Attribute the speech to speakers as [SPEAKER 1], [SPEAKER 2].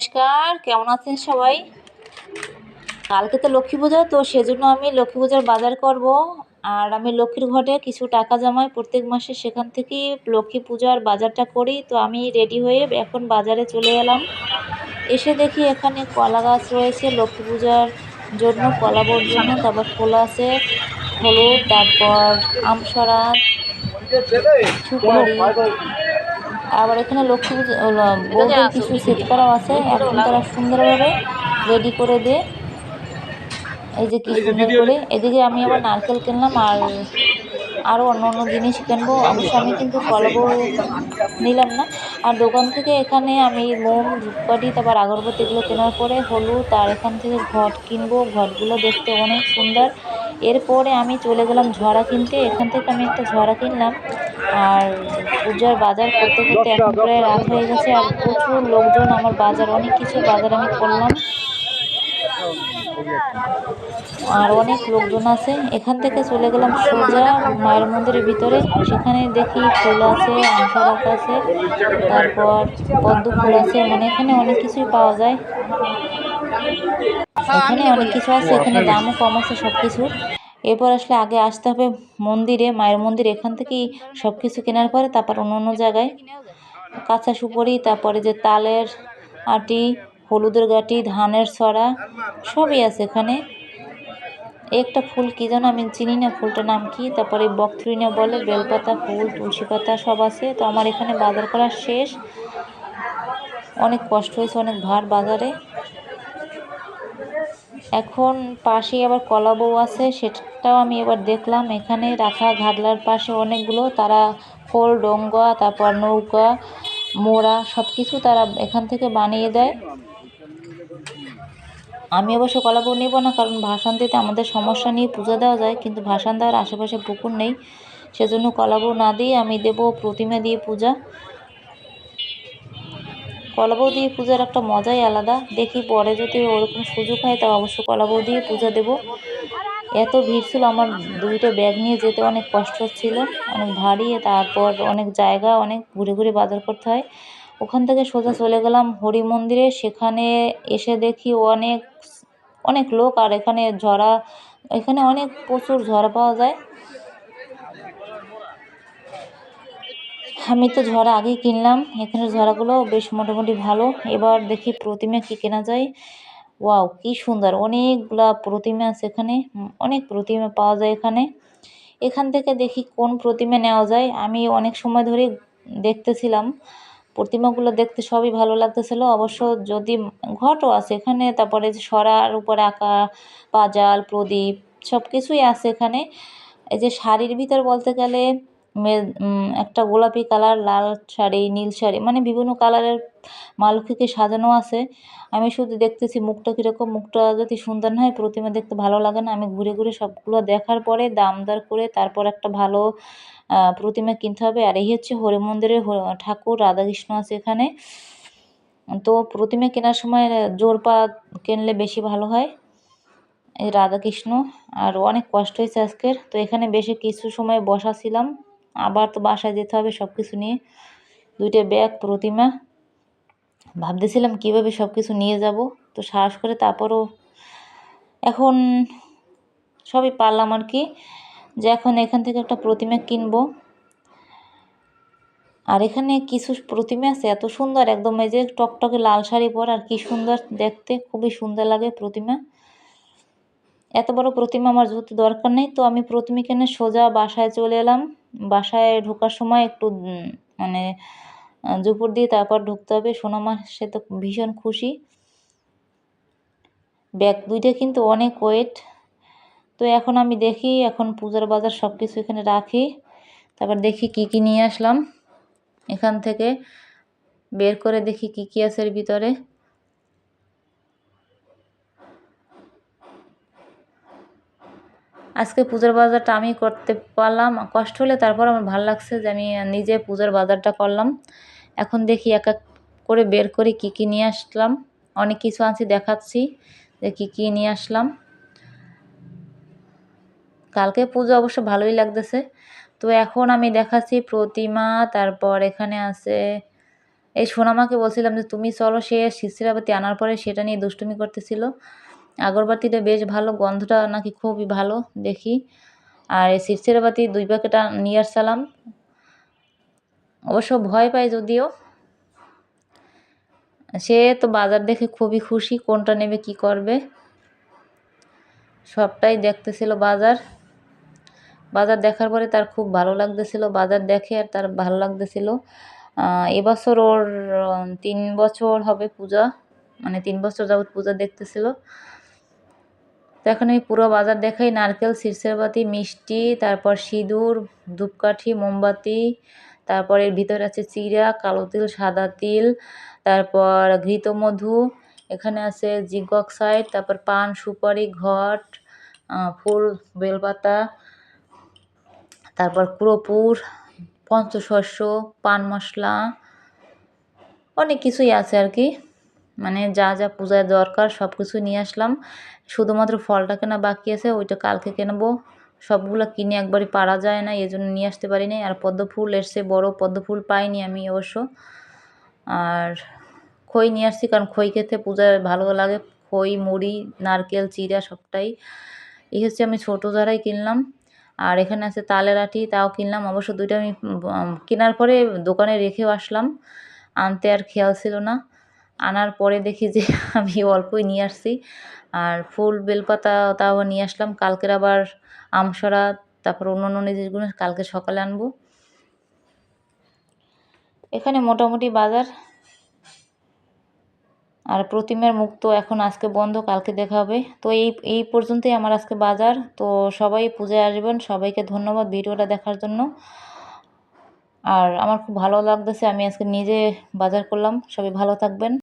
[SPEAKER 1] নমস্কার, কেমন আছেন সবাই? কালকে তো লক্ষ্মী পূজা, তো সেজন্য আমি লক্ষ্মী পূজার বাজার করব। আর আমি লক্ষ্মীর ঘটে কিছু টাকা জমাই প্রত্যেক মাসে, সেখান থেকেই লক্ষ্মী পূজার বাজারটা করি। তো আমি রেডি হয়ে এখন বাজারে চলে এলাম। এসে দেখি এখানে কলা গাছ রয়েছে লক্ষ্মী পূজার জন্য, কলা বোর জন্য। তারপর ফুল আছে, হলুদ, তারপর আমসরা, সুপারি। আবার এখানে লক্ষ্মী পূজা বউদের কিছু সেট করাও আছে, একদম তারা সুন্দরভাবে রেডি করে দেয়। এই যে কি সুন্দর করে। এদিকে আমি আবার নারকেল কিনলাম আর আরও অন্য অন্য জিনিস কিনবো। অবশ্য আমি কিন্তু কলাবো নিলাম না। আর দোকান থেকে এখানে আমি মোম, ধূপকাঠি, তারপর আগরবাতি এগুলো কেনার পরে হলুদ আর এখান থেকে ঘট কিনবো। ঘটগুলো দেখতে অনেক সুন্দর। এরপরে আমি চলে গেলাম ঝরা কিনতে। এখান থেকে আমি একটা ঝরা কিনলাম। আর পূজার বাজার করতে করতে এখন প্রায় রাত হয়ে গেছে, আর প্রচুর লোকজন। আমার বাজার, অনেক কিছু বাজার আমি করলাম, আর অনেক লোকজন আছে। এখান থেকে চলে গেলাম সোজা মায়ের মন্দিরের ভিতরে। সেখানে দেখি ফুল আছে, আমসরাত আছে, তারপর পদ্ম ফুল আছে। মানে এখানে অনেক কিছুই পাওয়া যায়। এখানে অনেক কিছু আছে, এখানে দামও কম আছে সব কিছুর। এরপর আসলে আগে আসতে হবে মন্দিরে, মায়ের মন্দির। এখান থেকেই সব কিছু কেনার পরে তারপর অন্য অন্য জায়গায় কাঁচা সুপারি, তারপরে যে তালের আটি, হলুদের গাঁটি, ধানের ছড়া সবই আছে এখানে। একটা ফুল কি যেন আমি চিনি না, ফুলটার নাম কি। তারপরে বকথুরিনা বলে, বেলপাতা ফুল, তুলসী পাতা সব আছে। তো আমার এখানে বাজার করা শেষ। অনেক কষ্ট হয়েছে, অনেক ভার বাজারে। এখন পাশেই আবার কলা বউ আছে, সেটাও আমি এবার দেখলাম। এখানে রাখা ঘাগলার পাশে অনেকগুলো তারা খোল, ডোঙ্গা, তারপর নৌকা, মোড়া সব কিছু তারা এখান থেকে বানিয়ে দেয়। আমি অবশ্য কলা বউ নেব না, কারণ ভাসান দিতে আমাদের সমস্যা নিয়ে পূজা দেওয়া যায়, কিন্তু ভাসান দেওয়ার আশেপাশে পুকুর নেই। সেজন্য কলা বউ না দিয়ে আমি দেব প্রতিমা দিয়ে পূজা। কলা বউ দিয়ে পূজার একটা মজাই আলাদা। দেখি পরে যদি ওরকম সুযোগ হয় তা অবশ্য কলা বউ দিয়ে পূজা দেব। এত ভিড় ছিল, আমার দুইটা ব্যাগ নিয়ে যেতে অনেক কষ্ট হচ্ছিল, অনেক ভারী। তারপর অনেক জায়গা, অনেক ঘুরে ঘুরে বাজার করতে হয়। ওখান থেকে সোজা চলে গেলাম হরি মন্দিরে। সেখানে এসে দেখি অনেক অনেক লোক। আর এখানে ঝরা, এখানে অনেক প্রচুর ঝরা পাওয়া যায়। আমি তো ঝরা আগেই কিনলাম। এখানের ঝরাগুলো বেশ মোটামুটি ভালো। এবার দেখি প্রতিমা কি কেনা যায়। ওয়াও, কি সুন্দর! অনেকগুলা প্রতিমা আছে এখানে, অনেক প্রতিমা পাওয়া যায় এখানে। এখান থেকে দেখি কোন প্রতিমা নেওয়া যায়। আমি অনেক সময় ধরে দেখতেছিলাম, প্রতিমাগুলো দেখতে সবই ভালো লাগতেছিল। অবশ্য যদি ঘটও আছে এখানে, তারপরে যে সরার উপরে আঁকা পাজাল, প্রদীপ সব কিছুই আছে এখানে। এই যে শাড়ির ভিতর বলতে গেলে একটা গোলাপি কালার, লাল শাড়ি, নীল শাড়ি, মানে বিভিন্ন কালারের মা লক্ষ্মীকে সাজানো আছে। আমি শুধু দেখতেছি মুখটা কীরকম। মুখটা যদি সুন্দর না হয় প্রতিমা দেখতে ভালো লাগে না। আমি ঘুরে ঘুরে সবগুলো দেখার পরে দাম দর করে তারপর একটা ভালো প্রতিমা কিনতে হবে। আর এই হচ্ছে হরি মন্দিরের ঠাকুর, রাধাকৃষ্ণ আছে এখানে। তো প্রতিমা কেনার সময় জোর পা কিনলে বেশি ভালো হয়। এই রাধাকৃষ্ণ। আর অনেক কষ্ট হয়েছে আজকের। তো এখানে বেশি কিছু সময় বসা ছিলাম, আবার তো বাসায় যেতে হবে সব কিছু নিয়ে। দুইটা ব্যাগ, প্রতিমা। ভাবতেছিলাম কিভাবে সব কিছু নিয়ে যাব, তো সাহস করে তারপরও এখন সবই পারলাম আর কি, যে এখন এখান থেকে একটা প্রতিমা কিনবো। আর এখানে কিছু প্রতিমা আছে এত সুন্দর, একদম এই যে টকটকে লাল শাড়ি পরা, আর কি সুন্দর দেখতে, খুবই সুন্দর লাগে প্রতিমা। এত বড় প্রতিমা আমার যেহেতু দরকার নেই, তো আমি প্রতিমা কিনে সোজা বাসায় চলে এলাম। বাসায় ঢোকার সময় একটু মানে জুপুর দিয়ে তারপর ঢুকতে হবে। সোনামা সে তো ভীষণ খুশি। ব্যাগ দুইটা কিন্তু অনেক ওয়েট। তো এখন আমি দেখি, এখন পূজার বাজার সব কিছু এখানে রাখি, তারপর দেখি কি কি নিয়ে আসলাম। এখান থেকে বের করে দেখি কি কি আছে এর ভিতরে। আজকে পূজার বাজারটা আমি করতে পারলাম, কষ্ট হলে তারপর আমার ভালো লাগছে যে আমি নিজে পূজার বাজারটা করলাম। এখন দেখি এক এক করে বের করি কি কি নিয়ে আসলাম। অনেক কিছু আনছি, দেখাচ্ছি যে কি কি নিয়ে আসলাম। কালকে পূজা অবশ্য ভালোই লাগতেছে। তো এখন আমি দেখাচ্ছি প্রতিমা, তারপর এখানে আছে এই সোনামাকে বলছিলাম যে তুমি চলো, সে শিশিরাবাতি আনার পরে সেটা নিয়ে দুষ্টুমি করতেছিল। আগরবাতিটা বেশ ভালো, গন্ধটা নাকি খুবই ভালো দেখি। আর এই শিরশিরাবাতি 2 প্যাকেট নিয়ে আসছিলাম। অবশ্য ভয় পায় যদিও। সে তো বাজার দেখে খুবই খুশি, কোনটা নেবে কি করবে সবটাই দেখতেছিল। বাজার দেখার পরে তার খুব ভালো লাগতেছিল, বাজার দেখে আর তার ভালো লাগতেছিল। এবছর ওর 3 বছর হবে পূজা, মানে 3 বছর যাবৎ পূজা দেখতেছিল। তো এখন আমি পুরো বাজার দেখাই, নারকেল, শিরশিরাবাতি, মিষ্টি, তারপর সিঁদুর, ধূপকাঠি, মোমবাতি, তারপর এর ভিতরে আছে চিড়া, কালো তিল, সাদা তিল, তারপর ঘৃতমধু, এখানে আছে জিঙ্ক অক্সাইড, তারপর পান, সুপারি, ঘট, ফুল, বেলপাতা, তারপর কর্পূর, পঞ্চশস্য, পান মশলা, অনেক কিছুই আছে আর কি। মানে যা যা পূজায় দরকার সব কিছু নিয়ে আসলাম। শুধুমাত্র ফলটা কেনা বাকি আছে, ওইটা কালকে কিনবো। সবগুলো কিনে একবারই পারা যায় না, এজন্য নিয়ে আসতে পারিনি। আর পদ্ম ফুল এসছে, বড় পদ্ম ফুল পাইনি আমি অবশ্য। আর খই নিয়ে আসছি, কারণ খই খেতে পূজায় ভালো লাগে। খই, মুড়ি, নারকেল, চিড়া সবটাই। এই হচ্ছে আমি ছোটো ধারাই কিনলাম। আর এখানে আছে তালের আটি, তাও কিনলাম। অবশ্য 2টা আমি কেনার পরে দোকানে রেখেও আসলাম, আনতে আর খেয়াল ছিল না। আনার পরে দেখি যে আমি অল্পই নিয়ে আসছি। আর ফুল, বেলপাতা তাও নিয়ে আসলাম। কালকের আবার আমসরা, তারপর অন্যান্য জিনিসগুলো কালকে সকালে আনবো। এখানে মোটামুটি বাজার। আর প্রতিমার মুখ তো এখন আজকে বন্ধ, কালকে দেখা হবে। তো এই পর্যন্তই আমার আজকে বাজার। তো সবাই পূজায় আসবেন, সবাইকে ধন্যবাদ ভিডিওটা দেখার জন্য। আর আমার খুব ভালো লাগতেছে, আমি আজকে নিজে বাজার করলাম। সবাই ভালো থাকবেন।